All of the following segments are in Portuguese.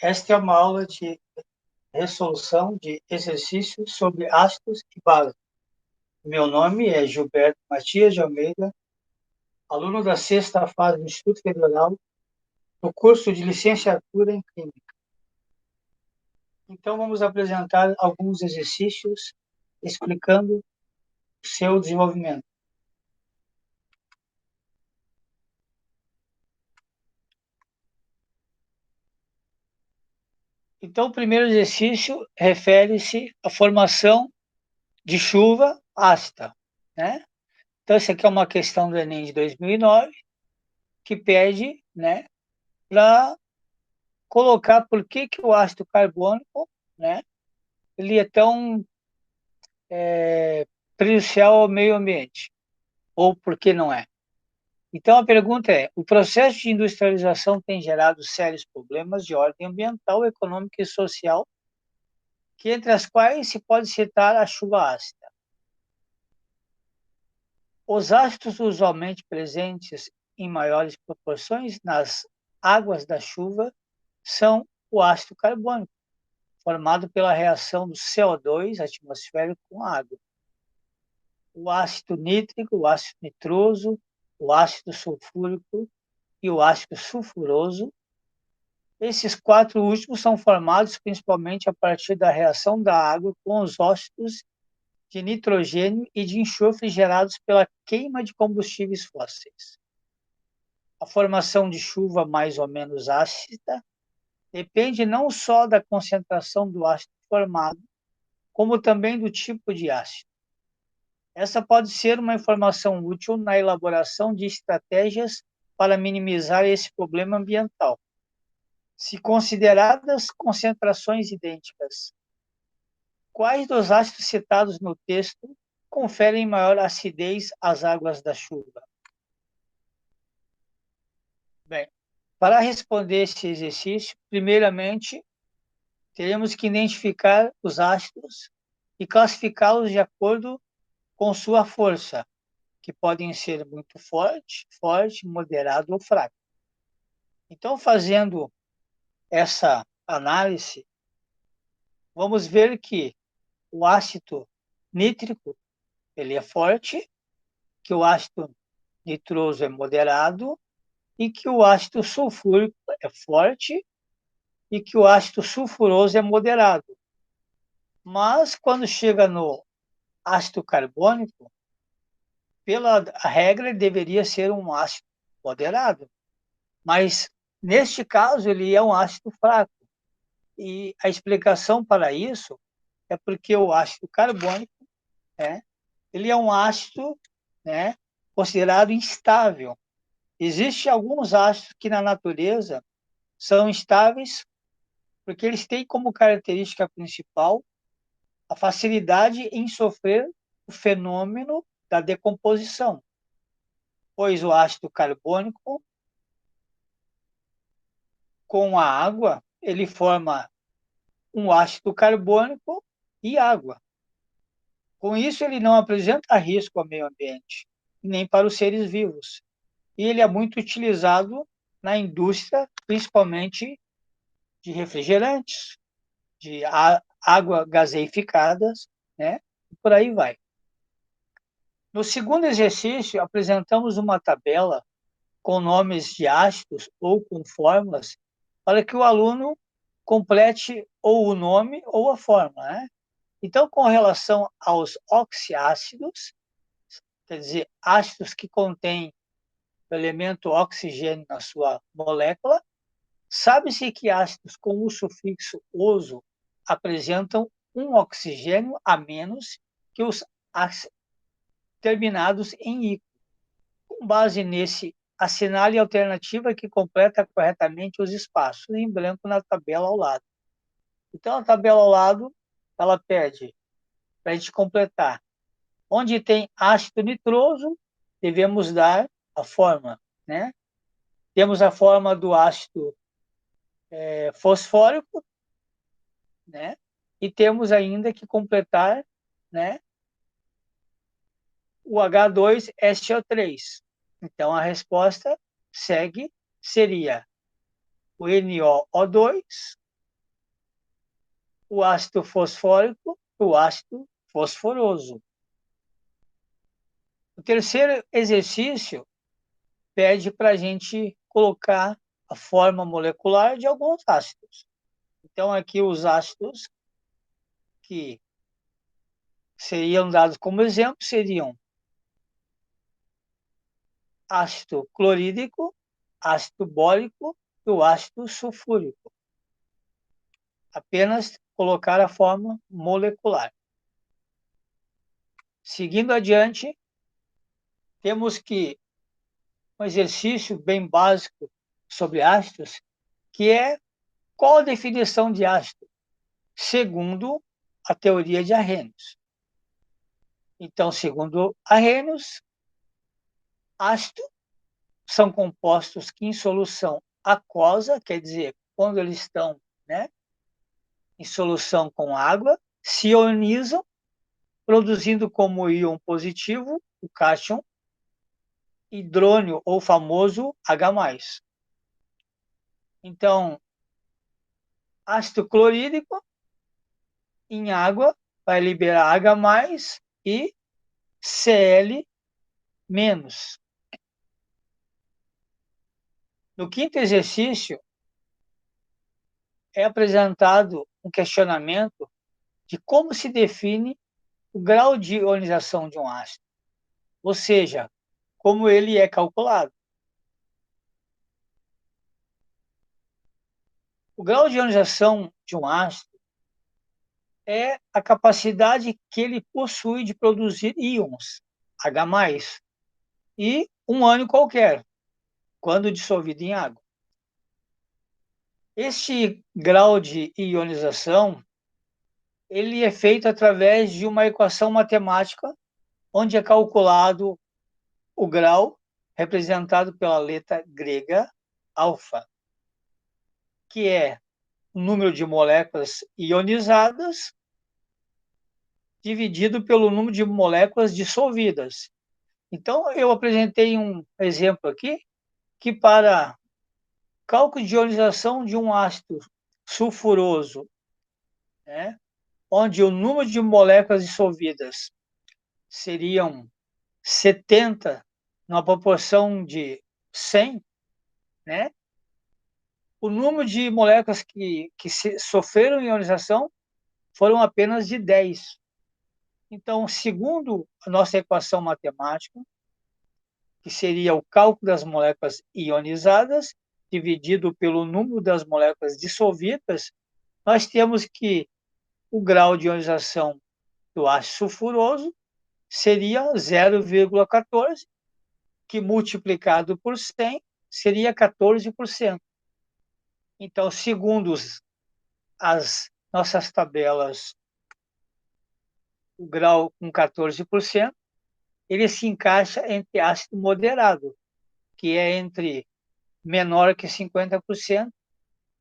Esta é uma aula de resolução de exercícios sobre ácidos e bases. Meu nome é Gilberto Matias de Almeida, aluno da sexta fase do Instituto Federal, do curso de licenciatura em Química. Então, vamos apresentar alguns exercícios explicando o seu desenvolvimento. Então, o primeiro exercício refere-se à formação de chuva ácida, né? Então, isso aqui é uma questão do Enem de 2009, que pede, né, para colocar por que o ácido carbônico, né, ele é tão prejudicial ao meio ambiente, ou por que não é. Então, a pergunta é, o processo de industrialização tem gerado sérios problemas de ordem ambiental, econômica e social, que entre as quais se pode citar a chuva ácida. Os ácidos usualmente presentes em maiores proporções nas águas da chuva são o ácido carbônico, formado pela reação do CO2 atmosférico com a água. O ácido nítrico, o ácido nitroso, o ácido sulfúrico e o ácido sulfuroso. Esses quatro últimos são formados principalmente a partir da reação da água com os óxidos de nitrogênio e de enxofre gerados pela queima de combustíveis fósseis. A formação de chuva mais ou menos ácida depende não só da concentração do ácido formado, como também do tipo de ácido. Essa pode ser uma informação útil na elaboração de estratégias para minimizar esse problema ambiental. Se consideradas concentrações idênticas, quais dos ácidos citados no texto conferem maior acidez às águas da chuva? Bem, para responder esse exercício, primeiramente, teremos que identificar os ácidos e classificá-los de acordo com sua força, que podem ser muito forte, moderado ou fraco. Então, fazendo essa análise, vamos ver que o ácido nítrico ele é forte, que o ácido nitroso é moderado e que o ácido sulfúrico é forte e que o ácido sulfuroso é moderado. Mas quando chega no ácido carbônico, pela regra, ele deveria ser um ácido moderado. Mas, neste caso, ele é um ácido fraco. E a explicação para isso é porque o ácido carbônico, né, ele é um ácido, né, considerado instável. Existem alguns ácidos que na natureza são instáveis porque eles têm como característica principal a facilidade em sofrer o fenômeno da decomposição, pois o ácido carbônico com a água, ele forma um ácido carbônico e água. Com isso, ele não apresenta risco ao meio ambiente, nem para os seres vivos. E ele é muito utilizado na indústria, principalmente de refrigerantes, de água gaseificadas, né? E por aí vai. No segundo exercício, apresentamos uma tabela com nomes de ácidos ou com fórmulas para que o aluno complete ou o nome ou a fórmula, né? Então, com relação aos oxiácidos, quer dizer, ácidos que contêm o elemento oxigênio na sua molécula, sabe-se que ácidos com o sufixo oso apresentam um oxigênio a menos que os terminados em ico. Com base nesse, assinale a alternativa que completa corretamente os espaços em branco na tabela ao lado. Então, a tabela ao lado, ela pede para a gente completar. Onde tem ácido nitroso, devemos dar a forma, né? Temos a forma do ácido fosfórico, né? E temos ainda que completar, né, o H2SO3. Então, a resposta seria o NOO2 o ácido fosfórico e o ácido fosforoso. O terceiro exercício pede para a gente colocar a forma molecular de alguns ácidos. Então, aqui os ácidos que seriam dados como exemplo seriam ácido clorídrico, ácido bórico e o ácido sulfúrico. Apenas colocar a forma molecular. Seguindo adiante, temos que um exercício bem básico sobre ácidos, que é qual a definição de ácido, segundo a teoria de Arrhenius. Então, segundo Arrhenius, ácido são compostos que em solução aquosa, quer dizer, quando eles estão, né, em solução com água, se ionizam, produzindo como íon positivo o cátion, hidrônio ou famoso H+. Então, ácido clorídrico em água vai liberar H+ e Cl-. No quinto exercício, é apresentado um questionamento de como se define o grau de ionização de um ácido, ou seja, como ele é calculado. O grau de ionização de um ácido é a capacidade que ele possui de produzir íons, H+, e um ânion qualquer, quando dissolvido em água. Este grau de ionização ele é feito através de uma equação matemática, onde é calculado o grau, representado pela letra grega alfa, que é o número de moléculas ionizadas dividido pelo número de moléculas dissolvidas. Então, eu apresentei um exemplo aqui, que para cálculo de ionização de um ácido sulfuroso, né, onde o número de moléculas dissolvidas seriam 70 numa proporção de 100, né? O número de moléculas que sofreram ionização foram apenas de 10. Então, segundo a nossa equação matemática, que seria o cálculo das moléculas ionizadas dividido pelo número das moléculas dissolvidas, nós temos que o grau de ionização do ácido sulfuroso seria 0,14, que multiplicado por 100 seria 14%. Então, segundo as nossas tabelas, o grau com 14%, ele se encaixa entre ácido moderado, que é entre menor que 50%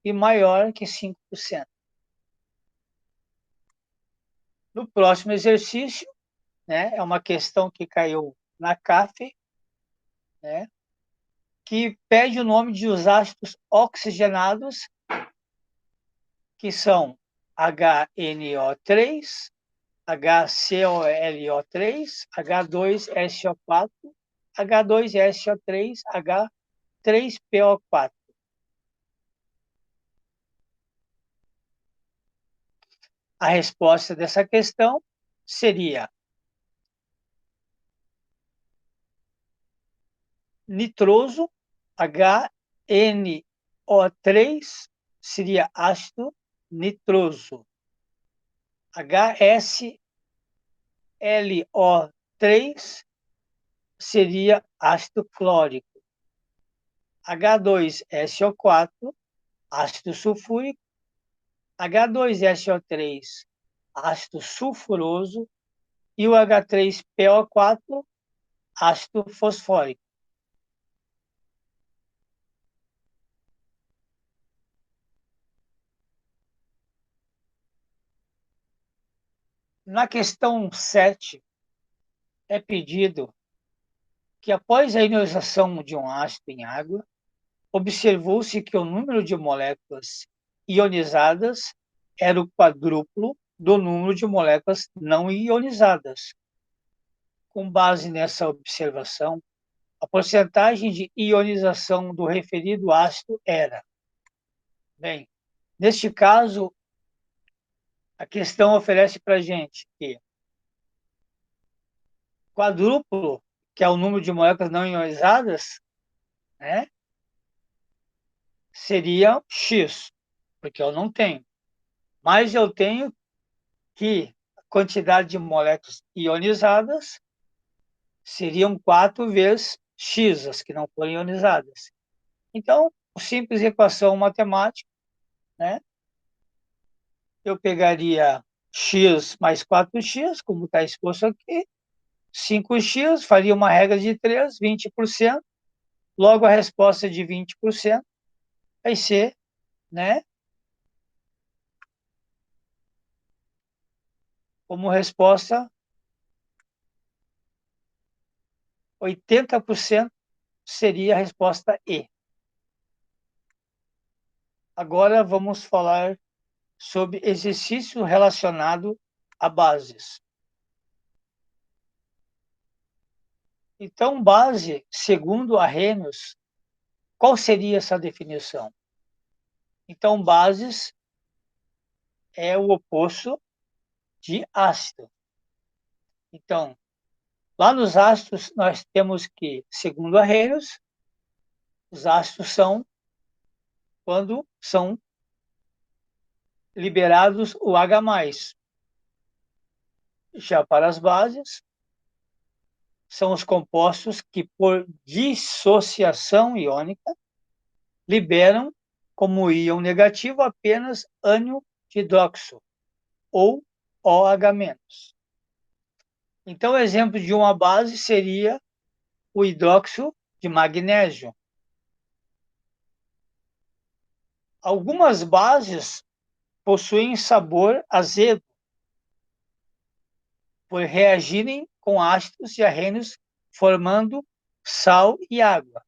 e maior que 5%. No próximo exercício, né, é uma questão que caiu na CAF, né, que pede o nome de os ácidos oxigenados, que são HNO3, HCOLO3, H2SO4, H2SO3, H3PO4. A resposta dessa questão seria nitroso, HNO3, seria ácido nitroso. HSLO3 seria ácido clórico. H2SO4, ácido sulfúrico. H2SO3, ácido sulfuroso. E o H3PO4, ácido fosfórico. Na questão 7, é pedido que, após a ionização de um ácido em água, observou-se que o número de moléculas ionizadas era o quadrúplo do número de moléculas não ionizadas. Com base nessa observação, a porcentagem de ionização do referido ácido era. Bem, neste caso, a questão oferece para a gente que quadrúplo, que é o número de moléculas não ionizadas, né, seria X, porque eu não tenho. Mas eu tenho que a quantidade de moléculas ionizadas seriam 4 vezes X, as que não forem ionizadas. Então, simples equação matemática, né? Eu pegaria x mais 4x, como está exposto aqui, 5x, faria uma regra de 3, 20%, logo a resposta de 20% vai ser, né, como resposta, 80% seria a resposta E. Agora vamos falar sobre exercício relacionado a bases. Então, base, segundo Arrhenius, qual seria essa definição? Então, bases é o oposto de ácido. Então, lá nos ácidos, nós temos que, segundo Arrhenius, os ácidos são quando são liberados o H+. Já para as bases, são os compostos que, por dissociação iônica, liberam como íon negativo apenas ânion de hidróxido, ou OH-. Então, o exemplo de uma base seria o hidróxido de magnésio. Algumas bases possuem sabor azedo, por reagirem com ácidos e arrênios, formando sal e água.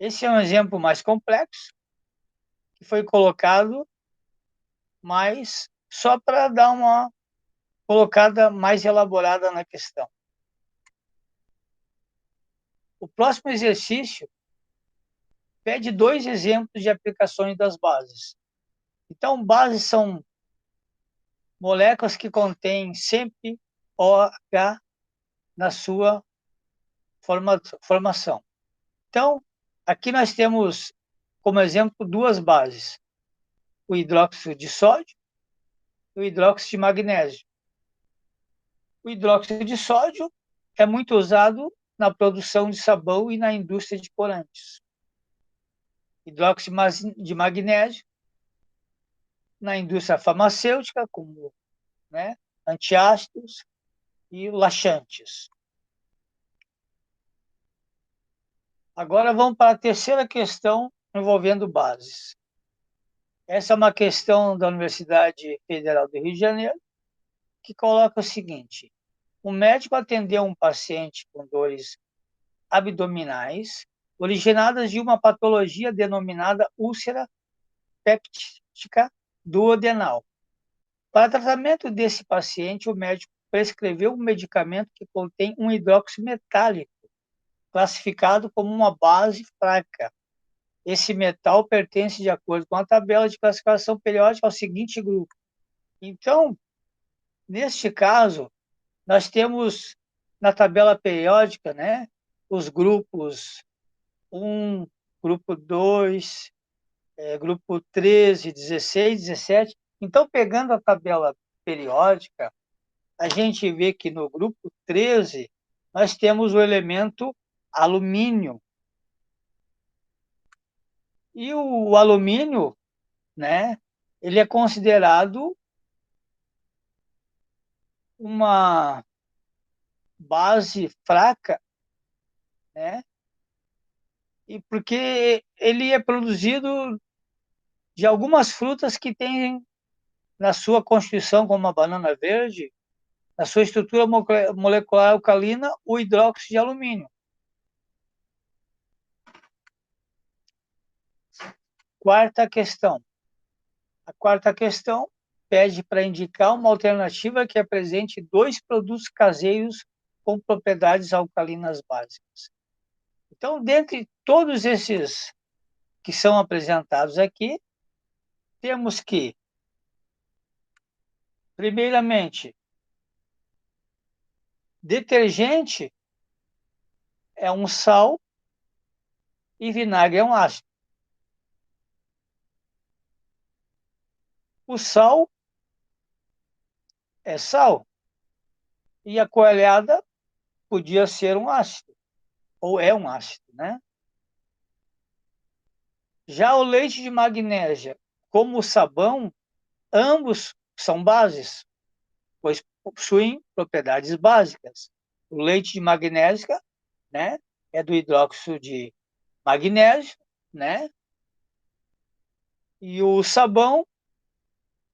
Esse é um exemplo mais complexo, que foi colocado, mas só para dar uma colocada mais elaborada na questão. O próximo exercício pede 2 exemplos de aplicações das bases. Então, bases são moléculas que contêm sempre OH na sua formação. Então, aqui nós temos como exemplo 2 bases, o hidróxido de sódio e o hidróxido de magnésio. O hidróxido de sódio é muito usado na produção de sabão e na indústria de corantes. Hidróxido de magnésio na indústria farmacêutica, como, né, antiácidos e laxantes. Agora vamos para a terceira questão envolvendo bases. Essa é uma questão da Universidade Federal do Rio de Janeiro, que coloca o seguinte: o médico atendeu um paciente com dores abdominais originadas de uma patologia denominada úlcera péptica duodenal. Para tratamento desse paciente, o médico prescreveu um medicamento que contém um hidróxido metálico, classificado como uma base fraca. Esse metal pertence, de acordo com a tabela de classificação periódica, ao seguinte grupo. Então, neste caso, nós temos na tabela periódica, né, os grupos 1, grupo 2, grupo 13, 16, 17. Então, pegando a tabela periódica, a gente vê que no grupo 13 nós temos o elemento alumínio. E o alumínio, né, ele é considerado uma base fraca, né? E porque ele é produzido de algumas frutas que têm na sua constituição, como a banana verde, na sua estrutura molecular alcalina, o hidróxido de alumínio. Quarta questão. A quarta questão pede para indicar uma alternativa que apresente 2 produtos caseiros com propriedades alcalinas básicas. Então, dentre todos esses que são apresentados aqui, temos que, primeiramente, detergente é um sal e vinagre é um ácido. O sal é sal e a coalhada podia ser um ácido, ou é um ácido, né? Já o leite de magnésia, como o sabão, ambos são bases, pois possuem propriedades básicas. O leite de magnésia, né, é do hidróxido de magnésio, né? E o sabão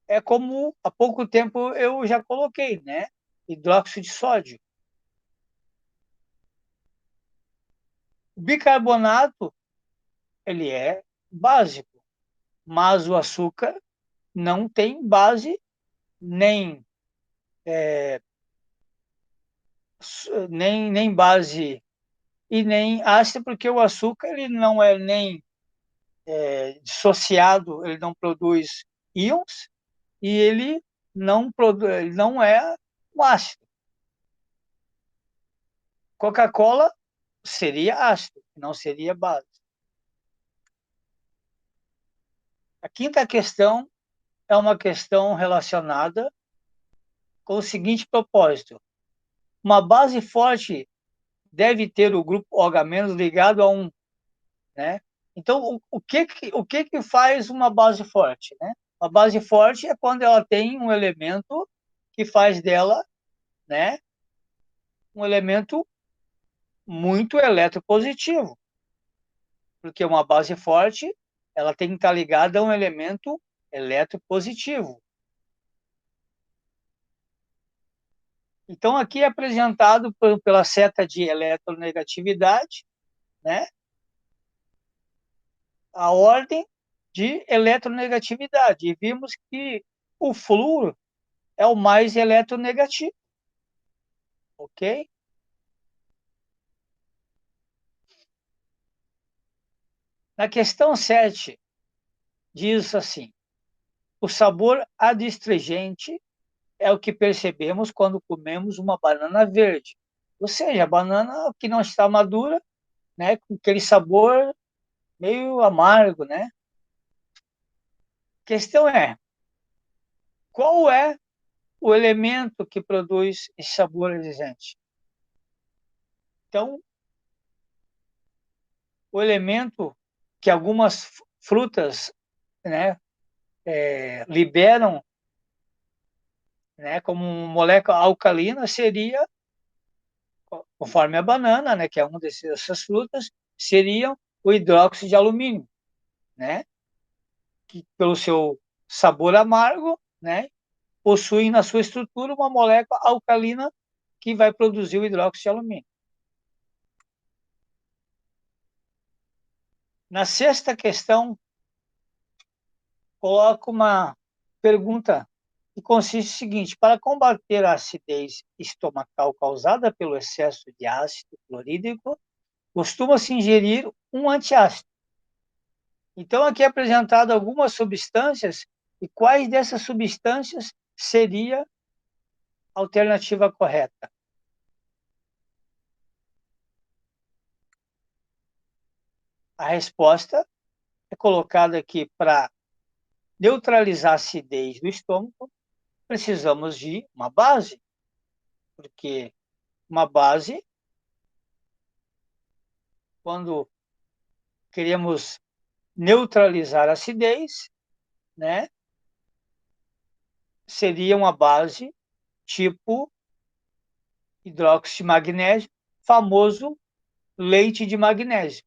é como há pouco tempo eu já coloquei, né? Hidróxido de sódio. O bicarbonato, ele é básico, mas o açúcar não tem base nem nem base e nem ácido, porque o açúcar ele não é nem dissociado, ele não produz íons e ele não é um ácido. Coca-Cola seria ácido, não seria base. A quinta questão é uma questão relacionada com o seguinte propósito: uma base forte deve ter o grupo OH- ligado a um, né? Então, o que faz uma base forte, né? Uma base forte é quando ela tem um elemento que faz dela, né, um elemento muito eletropositivo, porque uma base forte, ela tem que estar ligada a um elemento eletropositivo. Então, aqui é apresentado pela seta de eletronegatividade, né, a ordem de eletronegatividade. E vimos que o flúor é o mais eletronegativo, ok? Na questão 7, diz assim: o sabor adstringente é o que percebemos quando comemos uma banana verde. Ou seja, a banana que não está madura, né, com aquele sabor meio amargo, né? A questão é, qual é o elemento que produz esse sabor adstringente? Então, o elemento que algumas frutas, né, liberam, né, como molécula alcalina seria, conforme a banana, né, que é uma dessas frutas, seria o hidróxido de alumínio, né, que pelo seu sabor amargo, né, possui na sua estrutura uma molécula alcalina que vai produzir o hidróxido de alumínio. Na sexta questão, coloco uma pergunta que consiste no seguinte: para combater a acidez estomacal causada pelo excesso de ácido clorídrico, costuma-se ingerir um antiácido. Então, aqui é apresentado algumas substâncias e quais dessas substâncias seria a alternativa correta. A resposta é colocada aqui: para neutralizar a acidez do estômago, precisamos de uma base, porque uma base, quando queremos neutralizar a acidez, né, seria uma base tipo hidróxido de magnésio, famoso leite de magnésio.